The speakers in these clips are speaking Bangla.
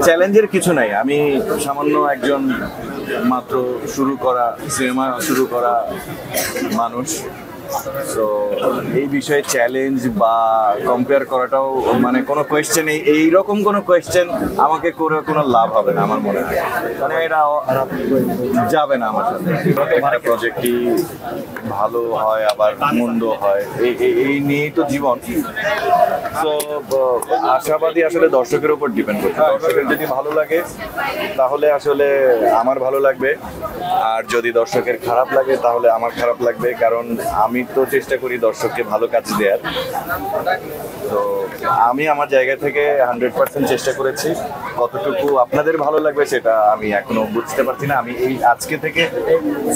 চ্যালেঞ্জের কিছু নাই, আমি সামান্য একজন মাত্র সিনেমা শুরু করা মানুষ। সো এই বিষয়ে চ্যালেঞ্জ বা কম্পেয়ার করাটাও মানে কোনো কোয়েশ্চেন, এইরকম কোনো কোয়েশ্চেন আমাকে করে কোনো লাভ হবে না আমার মনে হয়, মানে এটা যাবে না আমার সাথে। একটা প্রজেক্টই ভালো হয় আবার মন্দ হয়, এই নিয়েই তো জীবন। সো আশাবাদী আসলে দর্শকের উপর ডিপেন্ড করছে। দর্শকের যদি ভালো লাগে তাহলে আসলে আমার ভালো লাগবে, আর যদি দর্শকের খারাপ লাগে তাহলে আমার খারাপ লাগবে, কারণ আমি তো চেষ্টা করি দর্শককে ভালো কাজ দেওয়ার। তো আমি আমার জায়গা থেকে 100% চেষ্টা করেছি। কতটুকু আপনাদের ভালো লাগবে সেটা আমি এখনো বুঝতে পারছি না। আমি এই আজকে থেকে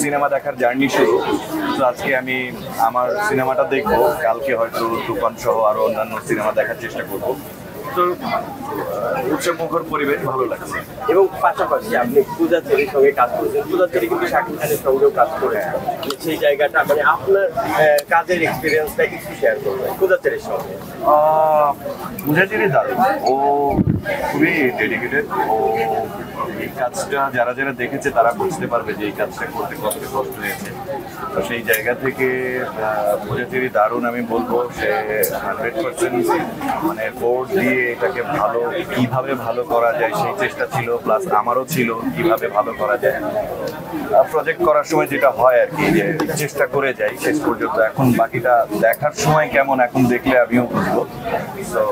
সিনেমা দেখার জার্নি শুরু। তো আজকে আমি আমার সিনেমাটা দেখবো, কালকে হয়তো তুফান সহ আরো অন্যান্য সিনেমা দেখার চেষ্টা করবো। তো উৎসবমুখর পরিবেশ ভালো লাগছে। এবং পাশাপাশি আপনি পূজা চেরির সঙ্গে কাজ করেছেন, পূজা চেরি কিন্তু শাকিব খানের সঙ্গেও কাজ করেছেন। সেই জায়গাটা মানে আপনার কাজের এক্সপিরিয়েন্সটা একটু শেয়ার করবেন পূজা চেরির সঙ্গে। পূজা চেরি দারুণ, ও খুবই ডেডিকেটেড। ও এই কাজটা যারা যারা দেখেছে তারা বুঝতে পারবে যে এই কাজটা করতে কতটা কষ্ট হয়েছে। তো সেই জায়গা থেকে পূজা চেরি দারুণ, আমি বলবো সে 100% মানে বোর্ড দিয়ে এটাকে কিভাবে ভালো করা যায় সেই চেষ্টা ছিল, প্লাস আমারও ছিল কিভাবে ভালো করা যায়। প্রজেক্ট করার সময় যেটা হয় আর কি, যে চেষ্টা করে যাই শেষ পর্যন্ত। এখন বাকিটা দেখার সময় কেমন, এখন দেখলে আমিও বুঝবো। তো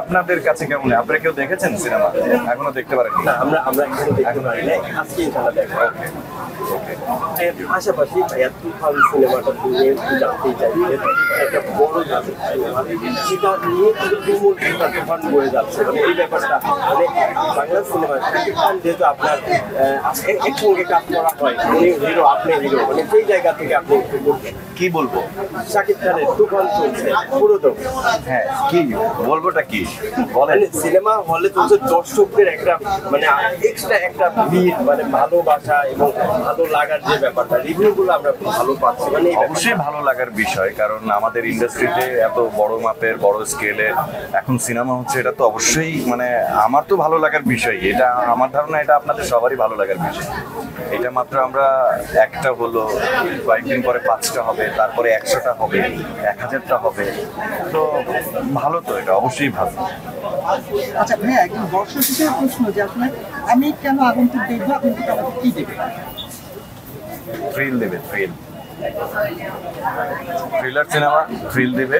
আপনাদের কাছে কেমন? আপনারা কেউ দেখেছেন সিনেমা? এখনো দেখতে পারেন না? আমরা এখন আজকে ইনশাআল্লাহ দেখবো। পাশাপাশি তুফান সিনেমাটা নিয়ে জানতেই চাই, একটা বড় জাতের সিনেমা, সেটা নিয়ে তুমুল তুফান বয়ে যাচ্ছে। মানে এই ব্যাপারটা মানে বাংলা সিনেমা শাকিব খান যেহেতু আপনার একসঙ্গে কাজ করা হয়, উনি হিরো আপনি হিরো, মানে সেই জায়গা থেকে আপনি কি বলবো? শাকিব খানের তুফান চলছে পুরো তো, হ্যাঁ কি বলবোটা কি বলেন? সিনেমা হলে চলছে, দর্শকদের একটা মানে এক্সট্রা একটা ভিড়, মানে ভালোবাসা এবং ভালো লাগার যে ব্যাপারটা, রিভিউগুলো আমরা ভালো পাচ্ছি। মানে অবশ্যই ভালো লাগার বিষয়, কারণ আমাদের ইন্ডাস্ট্রিতে এত বড় মাপের বড় স্কেলে এখন সিনেমা হচ্ছে, এটা তো অবশ্যই মানে আমার তো ভালো লাগার বিষয়। এটা আমার ধারণা এটা আপনাদের সবারই ভালো লাগার বিষয়। এটা মাত্র আমরা একটা হলো, কয়েকদিন পরে 5টা হবে, তারপরে 100টা হবে, 1000টা হবে। তো ভালো, তো এটা অবশ্যই ভালো। আচ্ছা ভাইয়া, একদম দর্শক হিসেবে প্রশ্ন যে আসলে আমি কেন আগন্তুক দেখবো, আগন্তুক আমাকে কি দেবে? থ্রিল দেবে, থ্রিলার সিনেমা থ্রিল দেবে,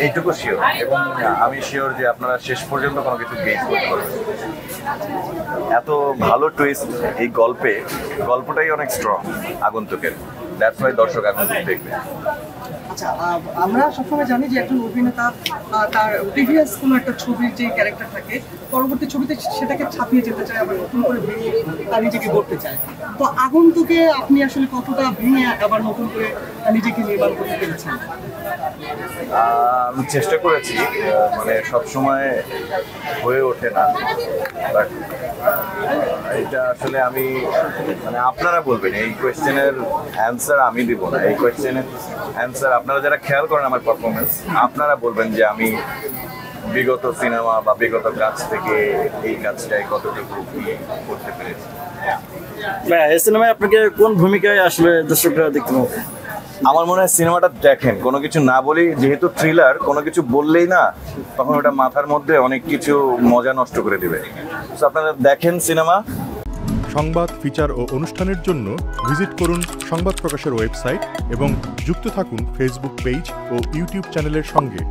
এইটুকু শিওর। এবং আমি শিওর যে আপনারা শেষ পর্যন্ত কোনো কিছু গেইন করতে পারবেন। এত ভালো টুইস্ট এই গল্পটাই অনেক স্ট্রং আগন্তুকের, দ্যাটস ওয়াই দর্শক আগন্তুক দেখবে। আচ্ছা, আমরা সবসময় জানি যে একজন অভিনেতা তার প্রিভিয়াস কোনো একটা ছবির যে ক্যারেক্টার থাকে, পরবর্তী ছবিতে সেটাকে ছাপিয়ে যেতে চায়, আবার নতুন করে ভেঙে তার নিজেকে গড়তে চায়। তো আগন্তুকে আপনি আসলে কতটা ভেঙে আবার নতুন করে নিজেকে নির্মাণ করতে পেরেছেন? আমি চেষ্টা করেছি, মানে সবসময় হয়ে ওঠে না, বাট এটা আসলে আমি মানে আপনারা বলবেন, এই কোয়েশ্চেনের অ্যান্সার আমি দিব না। এই কোয়েশ্চেনের অ্যান্সার আপনারা যারা খেয়াল করেন আমার পারফরমেন্স, আপনারা বলবেন যে আমি বিগত সিনেমা বা বিগত কাজ থেকে এই কাজটাই কতটুকু করতে পেরেছি। এই সিনেমায় আপনাকে কোন ভূমিকায় আসলে দর্শকরা দেখতে পাবে? আমার মনে হয় সিনেমাটা দেখেন, কোনো কিছু না বলি, যেহেতু থ্রিলার, কোনো কিছু বললেই না তখন ওটা মাথার মধ্যে অনেক কিছু মজা নষ্ট করে দিবে। তো আপনারা দেখেন সিনেমা। সংবাদ, ফিচার ও অনুষ্ঠানের জন্য ভিজিট করুন সংবাদ প্রকাশের ওয়েবসাইট এবং যুক্ত থাকুন ফেসবুক পেজ ও ইউটিউব চ্যানেলের সঙ্গে।